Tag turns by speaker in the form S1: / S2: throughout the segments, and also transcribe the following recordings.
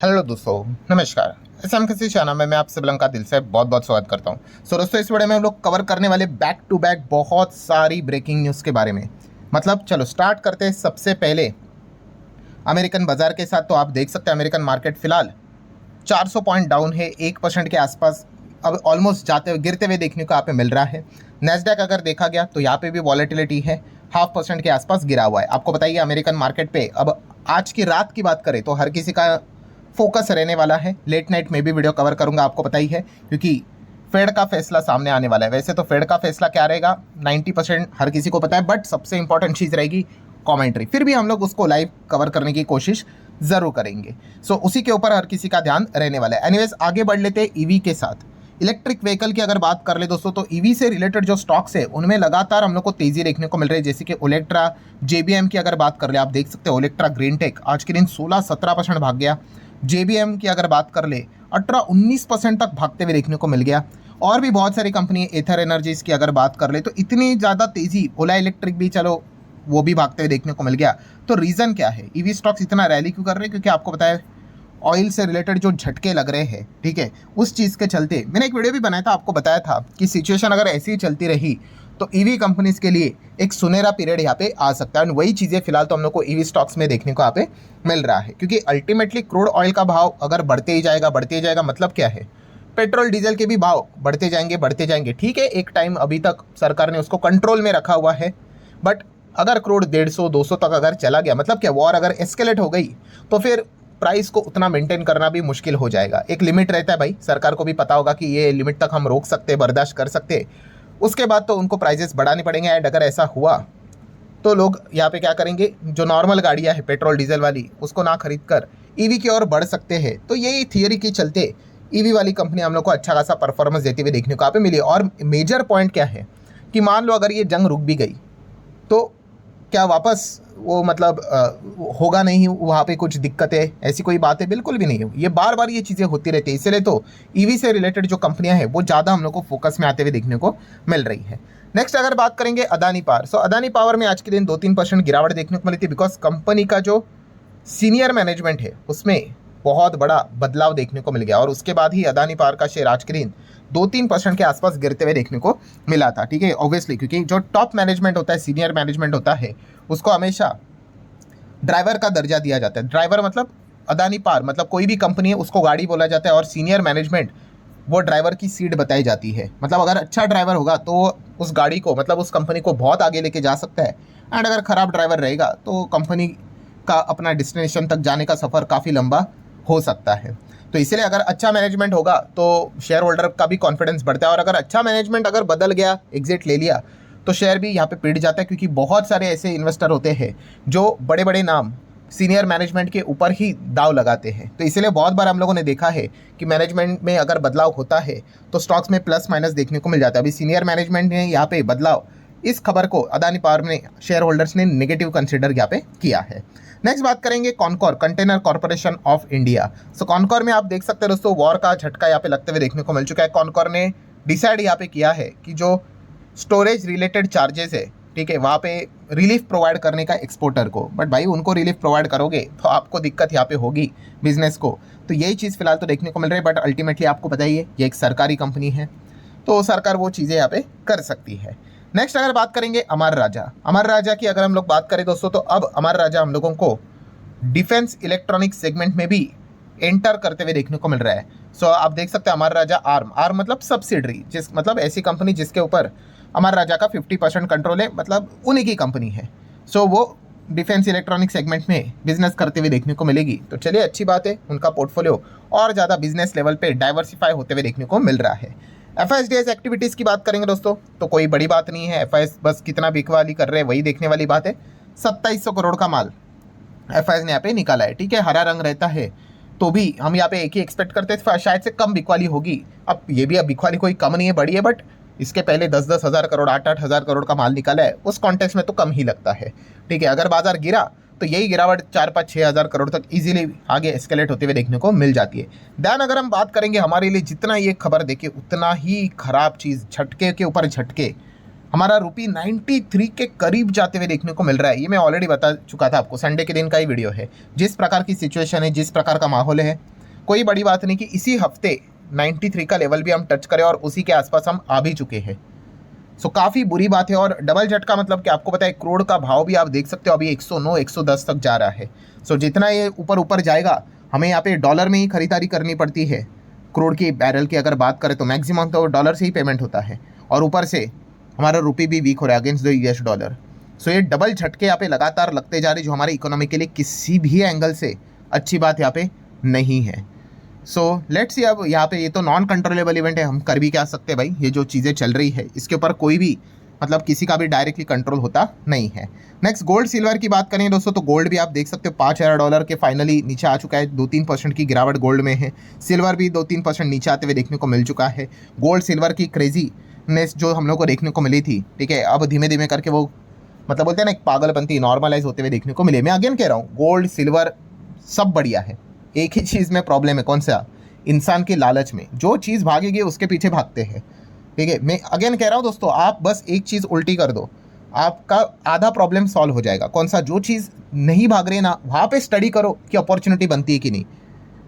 S1: Hello दोस्तों, नमस्कार। SM किसी चैनल में मैं आप सब का दिल से बहुत बहुत स्वागत करता हूं। दोस्तों, इस वीडियो में हम लोग कवर करने वाले बैक टू बैक बहुत सारी ब्रेकिंग न्यूज़ के बारे में। चलो स्टार्ट करते हैं। सबसे पहले अमेरिकन बाजार के साथ तो आप देख सकते हैं अमेरिकन मार्केट फिलहाल 400 पॉइंट डाउन है, 1% के आसपास अब ऑलमोस्ट जाते हुए गिरते हुए देखने को यहाँ पे मिल रहा है। नेस्डैक अगर देखा गया तो यहाँ पे भी वॉलेटिलिटी है, 0.5% के आसपास गिरा हुआ है। आपको बताइए अमेरिकन मार्केट पे अब आज की रात की बात करें तो हर किसी का फोकस रहने वाला है। लेट नाइट में भी वीडियो कवर करूंगा, आपको पता ही है, क्योंकि फेड का फैसला सामने आने वाला है। वैसे तो फेड का फैसला क्या रहेगा 90% हर किसी को पता है, बट सबसे इंपॉर्टेंट चीज़ रहेगी कमेंट्री। फिर भी हम लोग उसको लाइव कवर करने की कोशिश ज़रूर करेंगे। उसी के ऊपर हर किसी का ध्यान रहने वाला है। एनीवेज, आगे बढ़ लेते हैं ईवी के साथ। इलेक्ट्रिक व्हीकल की अगर बात कर ले दोस्तों, तो ईवी से रिलेटेड जो स्टॉक्स है उनमें लगातार हम लोग को तेजी देखने को मिल रही है। जैसे कि ओलेक्ट्रा, जेबीएम की अगर बात कर ले, आप देख सकते हैं ओलेक्ट्रा ग्रीन टेक आज के दिन 16-17% भाग गया। जेबीएम की अगर बात कर ले 18-19% तक भागते हुए देखने को मिल गया। और भी बहुत सारी कंपनी, एथर एनर्जीज की अगर बात कर ले तो इतनी ज़्यादा तेज़ी, ओला इलेक्ट्रिक भी चलो वो भी भागते हुए देखने को मिल गया। तो रीज़न क्या है ईवी स्टॉक्स इतना रैली क्यों कर रहे हैं? क्योंकि आपको पता है ऑयल से रिलेटेड जो झटके लग रहे हैं, ठीक है, उस चीज़ के चलते मैंने एक वीडियो भी बनाया था, आपको बताया था कि सिचुएशन अगर ऐसी ही चलती रही तो ईवी कंपनीज के लिए एक सुनहरा पीरियड यहाँ पे आ सकता है। और वही चीज़ें फिलहाल तो हम लोग को ईवी स्टॉक्स में देखने को यहाँ पे मिल रहा है। क्योंकि अल्टीमेटली क्रूड ऑयल का भाव अगर बढ़ते ही जाएगा, मतलब क्या है, पेट्रोल डीजल के भी भाव बढ़ते जाएंगे। ठीक है, एक टाइम अभी तक सरकार ने उसको कंट्रोल में रखा हुआ है, बट अगर क्रूड 150-200 तक अगर चला गया, मतलब क्या, वॉर अगर एस्केलेट हो गई तो फिर प्राइस को उतना मेंटेन करना भी मुश्किल हो जाएगा। एक लिमिट रहता है भाई, सरकार को भी पता होगा कि ये लिमिट तक हम रोक सकते, बर्दाश्त कर सकते, उसके बाद तो उनको प्राइजेस बढ़ाने पड़ेंगे। एंड अगर ऐसा हुआ तो लोग यहाँ पे क्या करेंगे, जो नॉर्मल गाड़ियाँ हैं पेट्रोल डीजल वाली, उसको ना खरीद कर ईवी की ओर बढ़ सकते हैं। तो यही थियरी के चलते ईवी वाली कंपनी हम लोग को अच्छा खासा परफॉर्मेंस देते हुए देखने को यहाँ पे मिली। और मेजर पॉइंट क्या है कि मान लो अगर ये जंग रुक भी गई तो क्या वापस वो होगा नहीं वहाँ पे कुछ दिक्कतें, ऐसी कोई बात है बिल्कुल भी नहीं है। ये बार बार ये चीज़ें होती रहती है, इसलिए तो ईवी से रिलेटेड जो कंपनियां हैं वो ज़्यादा हम लोग को फोकस में आते हुए देखने को मिल रही है। नेक्स्ट अगर बात करेंगे अदानी पावर, अदानी पावर में आज के दिन 2-3% गिरावट देखने को मिली थी, बिकॉज कंपनी का जो सीनियर मैनेजमेंट है उसमें बहुत बड़ा बदलाव देखने को मिल गया। और उसके बाद ही अदानी पावर का शेयर आज के दिन 2-3% के आसपास गिरते हुए देखने को मिला था। ठीक है, ऑब्वियसली क्योंकि जो टॉप मैनेजमेंट होता है, सीनियर मैनेजमेंट होता है, उसको हमेशा ड्राइवर का दर्जा दिया जाता है। ड्राइवर मतलब अदानी पावर, मतलब कोई भी कंपनी है उसको गाड़ी बोला जाता है, और सीनियर मैनेजमेंट वो ड्राइवर की सीट बताई जाती है। मतलब अगर अच्छा ड्राइवर होगा तो उस गाड़ी को, मतलब उस कंपनी को बहुत आगे लेके जा सकता है। एंड अगर ख़राब ड्राइवर रहेगा तो कंपनी का अपना डेस्टिनेशन तक जाने का सफ़र काफ़ी लंबा हो सकता है। तो इसलिए अगर अच्छा मैनेजमेंट होगा तो शेयर होल्डर का भी कॉन्फिडेंस बढ़ता है। और अगर अच्छा मैनेजमेंट अगर बदल गया, एग्जिट ले लिया, तो शेयर भी यहाँ पे पिट जाता है। क्योंकि बहुत सारे ऐसे इन्वेस्टर होते हैं जो बड़े बड़े नाम सीनियर मैनेजमेंट के ऊपर ही दाव लगाते हैं। तो इसलिए बहुत बार हम लोगों ने देखा है कि मैनेजमेंट में अगर बदलाव होता है तो स्टॉक्स में प्लस माइनस देखने को मिल जाता है। अभी सीनियर मैनेजमेंट ने यहाँ पे बदलाव, इस खबर को अदानी पावर में शेयर होल्डर्स ने नेगेटिव कंसिडर यहाँ पे किया है। नेक्स्ट बात करेंगे Concor, container corporation of India. Concor में आप देख सकते हैं दोस्तों, वॉर का झटका यहाँ पे लगते हुए देखने को मिल चुका है। कॉनकोर ने डिसाइड यहाँ पे किया है कि जो स्टोरेज रिलेटेड चार्जेस है, ठीक है, वहाँ पे रिलीफ प्रोवाइड करने का एक्सपोर्टर को। बट भाई उनको रिलीफ प्रोवाइड करोगे तो आपको दिक्कत यहाँ पे होगी बिजनेस को। तो यही चीज़ फिलहाल तो देखने को मिल रही है। बट अल्टीमेटली आपको बताइए ये एक सरकारी कंपनी है, तो सरकार वो चीज़ें यहाँ पे कर सकती है। नेक्स्ट अगर बात करेंगे अमर राजा की अगर हम लोग बात करें दोस्तों, तो अब अमर राजा हम लोगों को डिफेंस इलेक्ट्रॉनिक सेगमेंट में भी एंटर करते हुए देखने को मिल रहा है। आप देख सकते हैं अमर राजा आर्म मतलब सब्सिडरी, मतलब ऐसी कंपनी जिसके ऊपर अमर राजा का 50% कंट्रोल है, मतलब उन्हीं की कंपनी है। वो डिफेंस इलेक्ट्रॉनिक सेगमेंट में बिजनेस करते हुए देखने को मिलेगी। तो चलिए अच्छी बात है, उनका पोर्टफोलियो और ज़्यादा बिजनेस लेवल पे डाइवर्सिफाई होते हुए देखने को मिल रहा है। एफआईएसडीएस एक्टिविटीज़ की बात करेंगे दोस्तों, तो कोई बड़ी बात नहीं है। एफआईएस बस कितना बिकवाली कर रहे हैं वही देखने वाली बात है। 2700 करोड़ का माल एफआईएस ने यहाँ पे निकाला है। ठीक है, हरा रंग रहता है तो भी हम यहाँ पे एक ही एक्सपेक्ट करते थे, शायद से कम बिकवाली होगी। अब ये भी, अब बिकवाली कोई कम नहीं है, बड़ी है, बट इसके पहले 10-10 हज़ार करोड़, 8-8 हज़ार करोड़ का माल निकाला है, उस कॉन्टेक्स्ट में तो कम ही लगता है। ठीक है, अगर बाजार गिरा तो यही गिरावट 4-5-6 हज़ार करोड़ तक इजीली आगे एस्केलेट होते हुए देखने को मिल जाती है। दैन अगर हम बात करेंगे हमारे लिए जितना ये खबर देखे उतना ही खराब चीज़, झटके के ऊपर झटके हमारा रुपी 93 के करीब जाते हुए देखने को मिल रहा है। ये मैं ऑलरेडी बता चुका था आपको, संडे के दिन का ही वीडियो है। जिस प्रकार की सिचुएशन है, जिस प्रकार का माहौल है, कोई बड़ी बात नहीं कि इसी हफ्ते 93 का लेवल भी हम टच करें और उसी के आसपास हम आ भी चुके हैं। सो काफ़ी बुरी बात है। और डबल झटका मतलब कि आपको पता है करोड़ का भाव भी आप देख सकते हो अभी 109 110 तक जा रहा है। सो जितना ये ऊपर ऊपर जाएगा हमें यहाँ पे डॉलर में ही खरीदारी करनी पड़ती है। क्रूड की बैरल की अगर बात करें तो मैक्सिमम तो डॉलर से ही पेमेंट होता है, और ऊपर से हमारा रुपी भी वीक हो रहा है अगेंस्ट द यूएस डॉलर। सो ये डबल झटके यहाँ पे लगातार लगते जा रहे, जो हमारे इकोनॉमी के लिए किसी भी एंगल से अच्छी बात यहाँ पे नहीं है। सो लेट्स सी, अब यहाँ पे ये तो नॉन कंट्रोलेबल इवेंट है, हम कर भी क्या सकते हैं भाई। ये जो चीज़ें चल रही है इसके ऊपर कोई भी मतलब किसी का भी डायरेक्टली कंट्रोल होता नहीं है। नेक्स्ट गोल्ड सिल्वर की बात करें दोस्तों, तो गोल्ड भी आप देख सकते हो $5,000 के फाइनली नीचे आ चुका है। 2-3% की गिरावट गोल्ड में है। सिल्वर भी 2-3% नीचे आते हुए देखने को मिल चुका है। गोल्ड सिल्वर की क्रेजीनेस जो हम लोग को देखने को मिली थी, ठीक है, अब धीमे धीमे करके वो मतलब बोलते हैं ना एक पागलपंती नॉर्मलाइज होते हुए देखने को मिले। मैं अगेन कह रहा हूँ गोल्ड सिल्वर सब बढ़िया है, एक ही चीज़ में प्रॉब्लम है, कौन सा? इंसान के लालच में। जो चीज़ भागेगी उसके पीछे भागते हैं, ठीक है। मैं अगेन कह रहा हूँ दोस्तों, आप बस एक चीज़ उल्टी कर दो, आपका आधा प्रॉब्लम सॉल्व हो जाएगा। कौन सा? जो चीज़ नहीं भाग रही ना वहाँ पे स्टडी करो कि अपॉर्चुनिटी बनती है कि नहीं।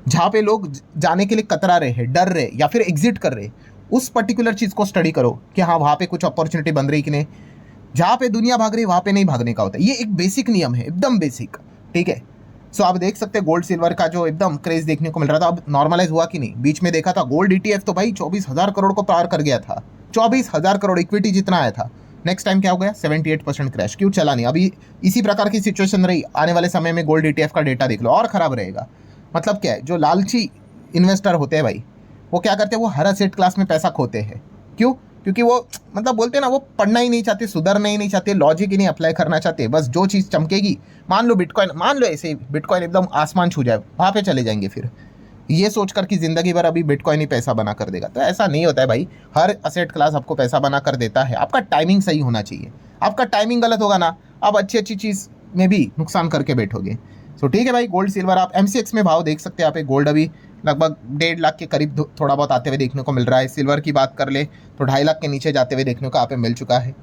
S1: जहाँ पे लोग जाने के लिए कतरा रहे हैं, डर रहे या फिर एग्जिट कर रहे, उस पर्टिकुलर चीज़ को स्टडी करो कि हाँ वहाँ पे कुछ अपॉर्चुनिटी बन रही कि नहीं। जहाँ पे दुनिया भाग रही है वहाँ पे नहीं भागने का होता है। ये एक बेसिक नियम है, एकदम बेसिक, ठीक है। सो आप देख सकते हैं गोल्ड सिल्वर का जो एकदम क्रेज देखने को मिल रहा था, अब नॉर्मलाइज हुआ कि नहीं। बीच में देखा था गोल्ड ETF तो भाई 24,000 करोड़ को पार कर गया था। 24,000 करोड़ इक्विटी जितना आया था। नेक्स्ट टाइम क्या हो गया? 78% क्रैश। क्यों? चला नहीं। अभी इसी प्रकार की सिचुएशन रही, आने वाले समय में गोल्ड ETF का डेटा देख लो और ख़राब रहेगा। मतलब क्या है, जो लालची इन्वेस्टर होते हैं भाई, वो क्या करते हैं, वो हर असेट क्लास में पैसा खोते हैं। क्यों? क्योंकि वो मतलब बोलते हैं ना, वो पढ़ना ही नहीं चाहते, सुधरना ही नहीं चाहते, लॉजिक ही नहीं अप्लाई करना चाहते। बस जो चीज़ चमकेगी, मान लो बिटकॉइन, मान लो ऐसे बिटकॉइन एकदम आसमान छू जाए, वहाँ पे चले जाएंगे फिर, ये सोचकर कि ज़िंदगी भर अभी बिटकॉइन ही पैसा बना कर देगा। तो ऐसा नहीं होता है भाई। हर असेट क्लास आपको पैसा बना कर देता है। आपका टाइमिंग सही होना चाहिए। आपका टाइमिंग गलत होगा ना, आप अच्छी अच्छी चीज़ में भी नुकसान करके बैठोगे। सो ठीक है भाई, गोल्ड सिल्वर आप MCX में भाव देख सकते हैं। यहाँ पे गोल्ड अभी लगभग 1.5 लाख के करीब थोड़ा बहुत आते हुए देखने को मिल रहा है। सिल्वर की बात कर ले तो 2.5 लाख के नीचे जाते हुए देखने को यहाँ पे मिल चुका है।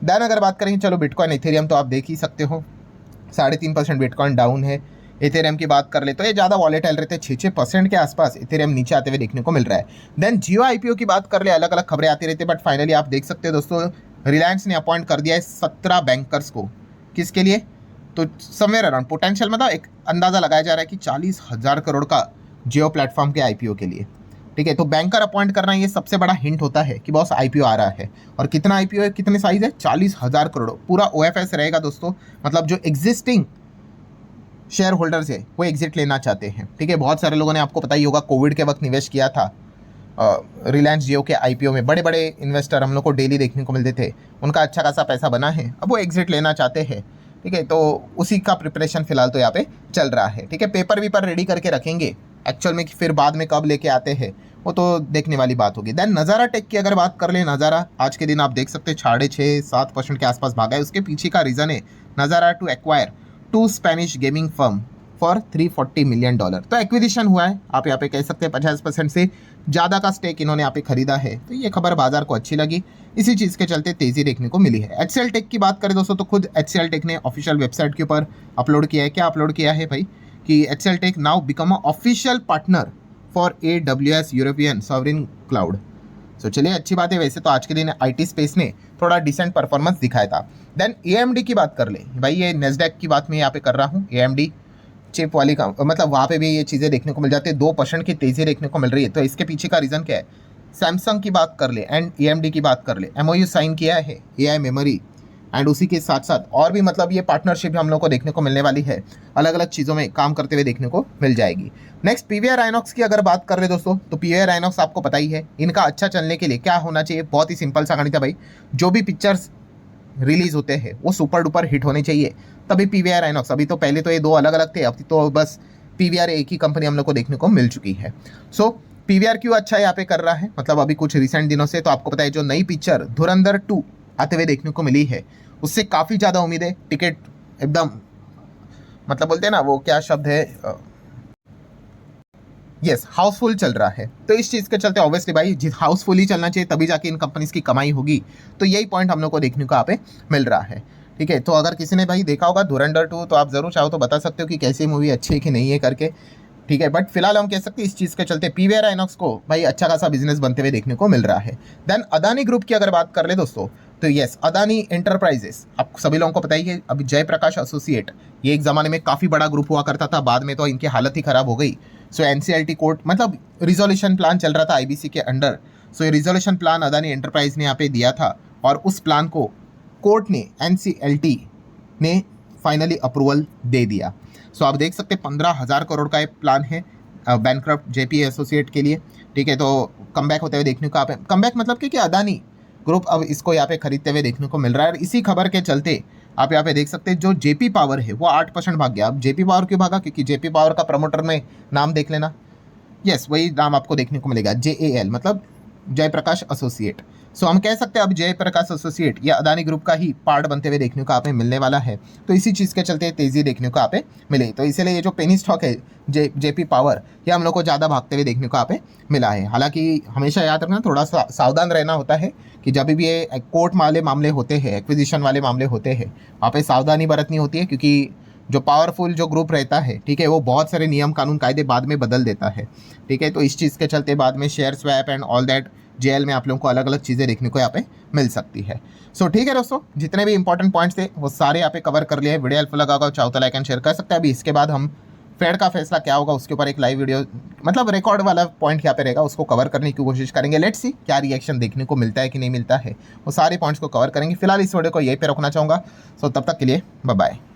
S1: देन अगर बात करेंगे चलो बिटकॉइन इथेरियम, तो आप देख ही सकते हो 3.5% बिटकॉइन डाउन है। इथेरियम की बात कर ले तो ये ज़्यादा वॉलेटाइल रहते हैं, 6% के आसपास इथेरियम नीचे आते हुए देखने को मिल रहा है। देन जियो IPO की बात कर ले, अलग अलग खबरें आती रहती है, बट फाइनली आप देख सकते हो दोस्तों, रिलायंस ने अपॉइंट कर दिया है 17 बैंकर्स को। किसके लिए? तो समवेयर अराउंड पोटेंशियल मतलब एक अंदाज़ा लगाया जा रहा है कि 40,000 करोड़ का जियो प्लेटफॉर्म के IPO के लिए, ठीक है। तो बैंकर अपॉइंट करना ये सबसे बड़ा हिंट होता है कि बॉस IPO आ रहा है। और कितना IPO है, कितने साइज है? 40,000 करोड़। पूरा OFS रहेगा दोस्तों, मतलब जो एग्जिस्टिंग शेयर होल्डर्स है वो एग्जिट लेना चाहते हैं, ठीक है। बहुत सारे लोगों ने, आपको पता ही होगा, कोविड के वक्त निवेश किया था रिलायंस जियो के IPO में। बड़े बड़े इन्वेस्टर हम लोग को डेली देखने को मिलते थे, उनका अच्छा खासा पैसा बना है, अब वो एग्जिट लेना चाहते हैं, ठीक है। तो उसी का प्रिपरेशन फिलहाल तो यहाँ पे चल रहा है, ठीक है। पेपर वेपर रेडी करके रखेंगे, एक्चुअल में फिर बाद में कब लेके आते हैं वो तो देखने वाली बात होगी। देन नज़ारा टेक की अगर बात कर ले, नज़ारा आज के दिन आप देख सकते हैं 6.5-7% के आसपास भागा है। उसके पीछे का रीज़न है Nazara to acquire 2 Spanish gaming firm for $340 million. तो एक्विजिशन हुआ है, आप यहाँ पे कह सकते हैं 50% से ज़्यादा का स्टेक इन्होंने यहाँ पे खरीदा है। तो ये खबर बाजार को अच्छी लगी, इसी चीज़ के चलते तेज़ी देखने को मिली है। HCL टेक की बात करें दोस्तों, तो खुद HCL टेक ने ऑफिशियल वेबसाइट के ऊपर अपलोड किया है। क्या अपलोड किया है भाई? कि HCL tech now become a official partner for AWS European sovereign cloud. So चलिए, अच्छी बात है। वैसे तो आज के दिन IT स्पेस ने थोड़ा डिसेंट परफॉर्मेंस दिखाया था। देन AMD की बात कर ले भाई, ये नेस्डैक की बात मैं यहाँ पे कर रहा हूँ। AMD चिप वाली का मतलब वहाँ पे भी ये चीज़ें देखने को मिल जाती है, 2% की तेज़ी देखने को मिल रही है। तो इसके पीछे का रीज़न क्या है? सैमसंग की बात कर ले एंड AMD की बात कर ले, MOU साइन किया है AI मेमोरी, एंड उसी के साथ साथ और भी मतलब ये पार्टनरशिप हम लोग को देखने को मिलने वाली है, अलग अलग चीज़ों में काम करते हुए देखने को मिल जाएगी। नेक्स्ट PVR आइनॉक्स की अगर बात कर रहे दोस्तों, तो PVR आइनॉक्स आपको पता ही है, इनका अच्छा चलने के लिए क्या होना चाहिए? बहुत ही सिंपल सा गणित है भाई, जो भी पिक्चर्स रिलीज होते हैं वो सुपर डुपर हिट होने चाहिए, तभी PVR आइनॉक्स। अभी तो पहले तो ये 2 अलग अलग थे, अब तो बस PVR एक ही कंपनी हम लोग को देखने को मिल चुकी है। सो PVR क्यों अच्छा यहाँ पे कर रहा है, मतलब अभी कुछ रिसेंट दिनों से तो आपको पता है जो नई पिक्चर धुरंधर 2 आते हुए देखने को मिली है, उससे काफ़ी ज़्यादा उम्मीद है। टिकट एकदम मतलब बोलते हैं ना, वो क्या शब्द है, यस हाउसफुल चल रहा है। तो इस चीज़ के चलते ऑब्वियसली भाई हाउसफुल ही चलना चाहिए, तभी जाके इन कंपनीज की कमाई होगी। तो यही पॉइंट हम लोग को देखने को यहाँ पे मिल रहा है। ठीक है, तो अगर किसी ने भाई देखा होगा धुरंधर 2 तो आप ज़रूर चाहो तो बता सकते हो कि कैसी मूवी अच्छी है कि नहीं है करके। ठीक है, बट फिलहाल हम कह सकते हैं इस चीज़ के चलते पीवीआर आइनॉक्स को भाई अच्छा खासा बिजनेस बनते हुए देखने को मिल रहा है। देन अदानी ग्रुप की अगर बात कर ले दोस्तों, तो यस अदानी एंटरप्राइजेस, आप सभी लोगों को पता ही है, अभी जयप्रकाश एसोसिएट, ये एक ज़माने में काफ़ी बड़ा ग्रुप हुआ करता था, बाद में तो इनकी हालत ही ख़राब हो गई। सो एनसीएलटी कोर्ट मतलब रिजोल्यूशन प्लान चल रहा था आईबीसी के अंडर। सो ये रिजोल्यूशन प्लान अदानी एंटरप्राइज ने यहाँ पे दिया था, और उस प्लान को कोर्ट ने एनसीएलटी ने फाइनली अप्रूवल दे दिया। सो आप देख सकते हैं 15,000 करोड़ का एक प्लान है बैंकक्रप्ट जेपी एसोसिएट के लिए। ठीक है, तो कमबैक होते हुए देखने को आप, कमबैक मतलब कि अदानी ग्रुप अब इसको यहाँ पे खरीदते हुए देखने को मिल रहा है। और इसी खबर के चलते आप यहाँ पे देख सकते हैं जो जेपी पावर है वो 8% भाग गया। अब जेपी पावर क्यों भागा? क्योंकि जेपी पावर का प्रमोटर में नाम देख लेना, यस वही नाम आपको देखने को मिलेगा, JAL मतलब जयप्रकाश एसोसिएट। सो हम कह सकते हैं अब जयप्रकाश एसोसिएट या अदानी ग्रुप का ही पार्ट बनते हुए देखने को आप मिलने वाला है। तो इसी चीज़ के चलते तेज़ी देखने को आप मिले। तो इसीलिए ये जो पेनी स्टॉक है जेपी पावर, ये हम लोग को ज़्यादा भागते हुए देखने को आप मिला है। हालांकि हमेशा याद रखना, थोड़ा सा सावधान रहना होता है कि जब भी ये कोर्ट वाले मामले होते हैं, एक्विजिशन वाले मामले होते हैं, वहाँ पे सावधानी बरतनी होती है, क्योंकि जो पावरफुल जो ग्रुप रहता है, ठीक है, वो बहुत सारे नियम कानून कायदे बाद में बदल देता है। ठीक है, तो इस चीज़ के चलते बाद में share swap and all that JL में आप लोगों को अलग अलग चीज़ें देखने को यहाँ पे मिल सकती है। सो ठीक है दोस्तों, जितने भी इंपॉर्टेंट पॉइंट्स थे वो सारे यहाँ पे कवर कर लिए। वीडियो हेल्पफुल लगा होगा चाहो तो लाइक एंड शेयर कर सकते हैं। अभी इसके बाद हम फेड का फैसला क्या होगा उसके ऊपर एक लाइव वीडियो, मतलब रिकॉर्ड वाला पॉइंट यहाँ पे रहेगा, उसको कवर करने की कोशिश करेंगे। लेट्स सी क्या रिएक्शन देखने को मिलता है कि नहीं मिलता है, वो सारे पॉइंट्स को कवर करेंगे। फिलहाल इस वीडियो को यहीं पे रखना चाहूँगा। सो तब तक के लिए बाय बाय।